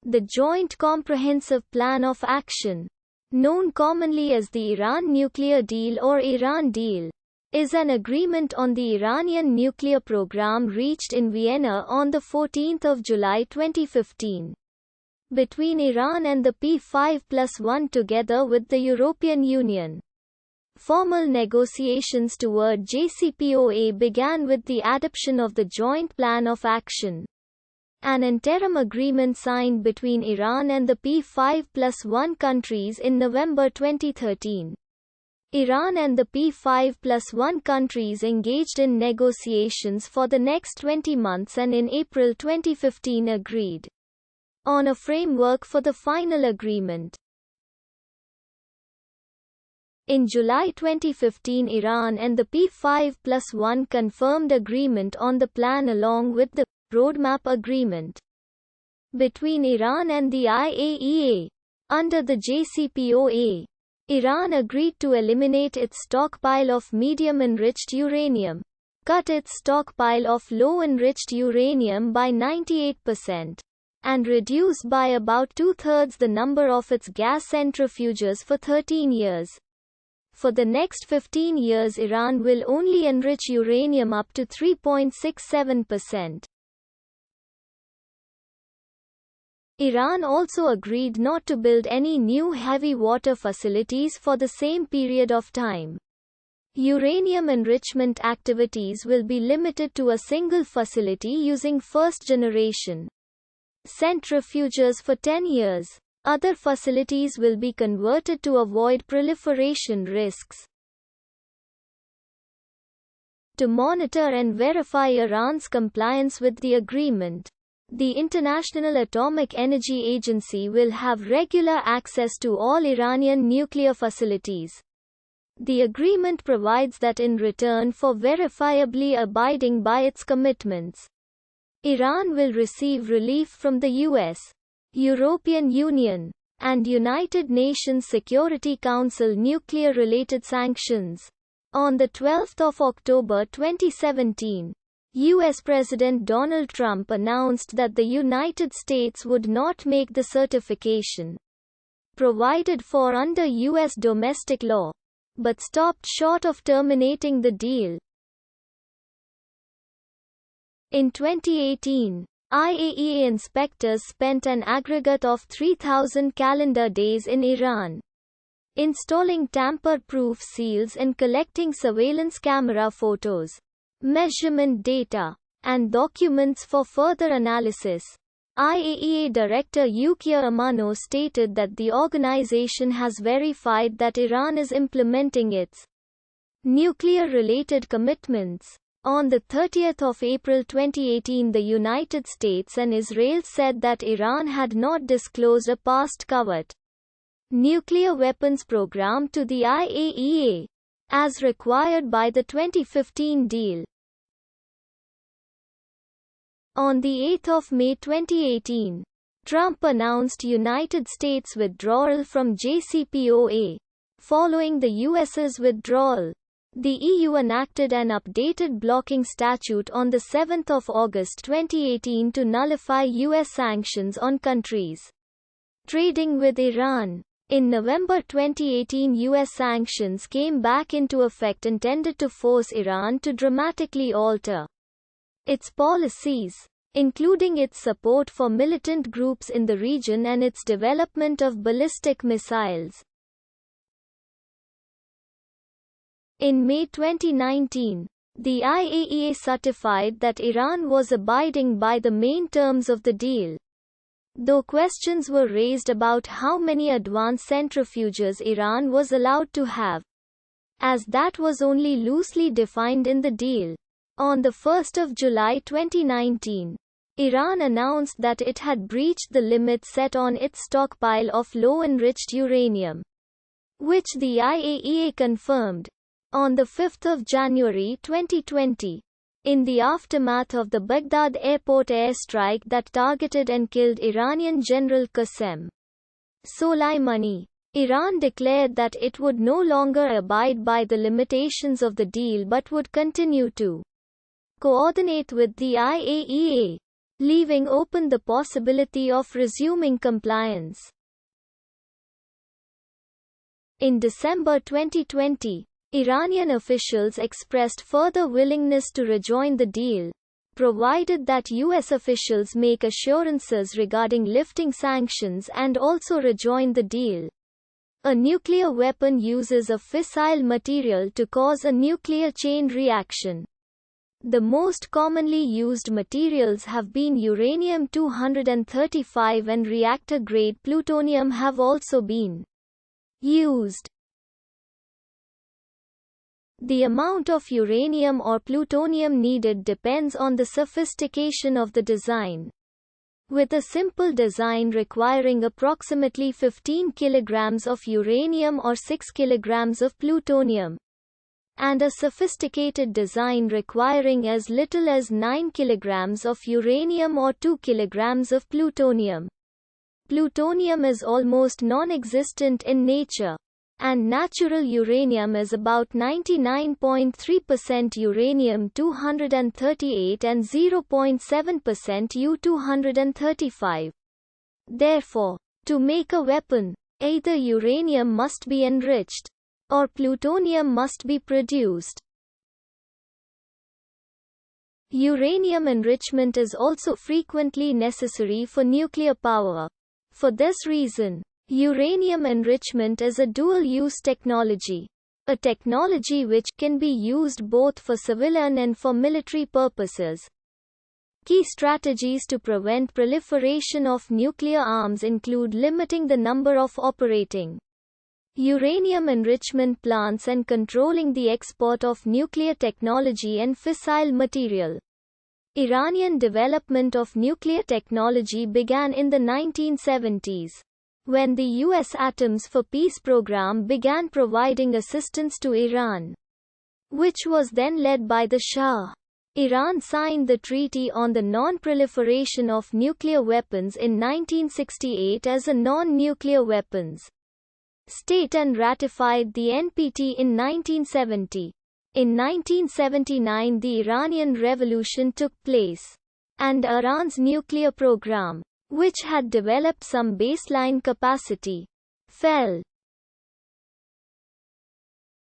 The Joint Comprehensive Plan of Action, known commonly as the Iran Nuclear Deal or Iran Deal, is an agreement on the Iranian nuclear program reached in Vienna on 14 July 2015. Between Iran and the P5+1 together with the European Union. Formal negotiations toward JCPOA began with the adoption of the Joint Plan of Action, an interim agreement signed between Iran and the P5+1 countries in November 2013. Iran and the P5+1 countries engaged in negotiations for the next 20 months and in April 2015 agreed on a framework for the final agreement. In July 2015, Iran and the P5+1 confirmed agreement on the plan along with the roadmap agreement between Iran and the IAEA. Under the JCPOA, Iran agreed to eliminate its stockpile of medium-enriched uranium, cut its stockpile of low-enriched uranium by 98%, and reduce by about two-thirds the number of its gas centrifuges for 13 years. For the next 15 years, Iran will only enrich uranium up to 3.67%. Iran also agreed not to build any new heavy water facilities for the same period of time. Uranium enrichment activities will be limited to a single facility using first-generation centrifuges for 10 years. Other facilities will be converted to avoid proliferation risks. To monitor and verify Iran's compliance with the agreement, the International Atomic Energy Agency will have regular access to all Iranian nuclear facilities. The agreement provides that in return for verifiably abiding by its commitments, Iran will receive relief from the US, European Union, and United Nations Security Council nuclear-related sanctions. On 12 October 2017, U.S. President Donald Trump announced that the United States would not make the certification provided for under U.S. domestic law, but stopped short of terminating the deal. In 2018, IAEA inspectors spent an aggregate of 3,000 calendar days in Iran, installing tamper-proof seals and collecting surveillance camera photos, measurement data, and documents for further analysis. IAEA Director Yukiya Amano stated that the organization has verified that Iran is implementing its nuclear-related commitments. On 30 April 2018, the United States and Israel said that Iran had not disclosed a past covert nuclear weapons program to the IAEA, as required by the 2015 deal. On 8 May 2018, Trump announced United States withdrawal from JCPOA. Following the US's withdrawal, the EU enacted an updated blocking statute on 7 August 2018 to nullify US sanctions on countries trading with Iran. In November 2018, US sanctions came back into effect intended to force Iran to dramatically alter its policies, including its support for militant groups in the region and its development of ballistic missiles. In May 2019, the IAEA certified that Iran was abiding by the main terms of the deal, though questions were raised about how many advanced centrifuges Iran was allowed to have, as that was only loosely defined in the deal. On 1 July 2019, Iran announced that it had breached the limit set on its stockpile of low-enriched uranium, which the IAEA confirmed on 5 January 2020, in the aftermath of the Baghdad airport airstrike that targeted and killed Iranian General Qasem Soleimani. Iran declared that it would no longer abide by the limitations of the deal but would continue to coordinate with the IAEA leaving open the possibility of resuming compliance. In December 2020, Iranian officials expressed further willingness to rejoin the deal, provided that US officials make assurances regarding lifting sanctions and also rejoin the deal. A nuclear weapon uses a fissile material to cause a nuclear chain reaction. The most commonly used materials have been uranium-235 and reactor-grade plutonium have also been used. The amount of uranium or plutonium needed depends on the sophistication of the design. With a simple design requiring approximately 15 kilograms of uranium or 6 kilograms of plutonium, and a sophisticated design requiring as little as 9 kilograms of uranium or 2 kilograms of plutonium. Plutonium is almost non-existent in nature, and natural uranium is about 99.3% uranium-238 and 0.7% U-235. Therefore, to make a weapon, either uranium must be enriched, or plutonium must be produced. Uranium enrichment is also frequently necessary for nuclear power. For this reason, uranium enrichment is a dual-use technology, a technology which can be used both for civilian and for military purposes. Key strategies to prevent proliferation of nuclear arms include limiting the number of operating uranium enrichment plants and controlling the export of nuclear technology and fissile material. Iranian development of nuclear technology began in the 1970s, when the U.S. Atoms for Peace program began providing assistance to Iran, which was then led by the Shah. Iran signed the Treaty on the Non-Proliferation of Nuclear Weapons in 1968 as a non-nuclear weapons state and ratified the NPT in 1970. In 1979 the Iranian Revolution took place, and Iran's nuclear program, which had developed some baseline capacity, fell.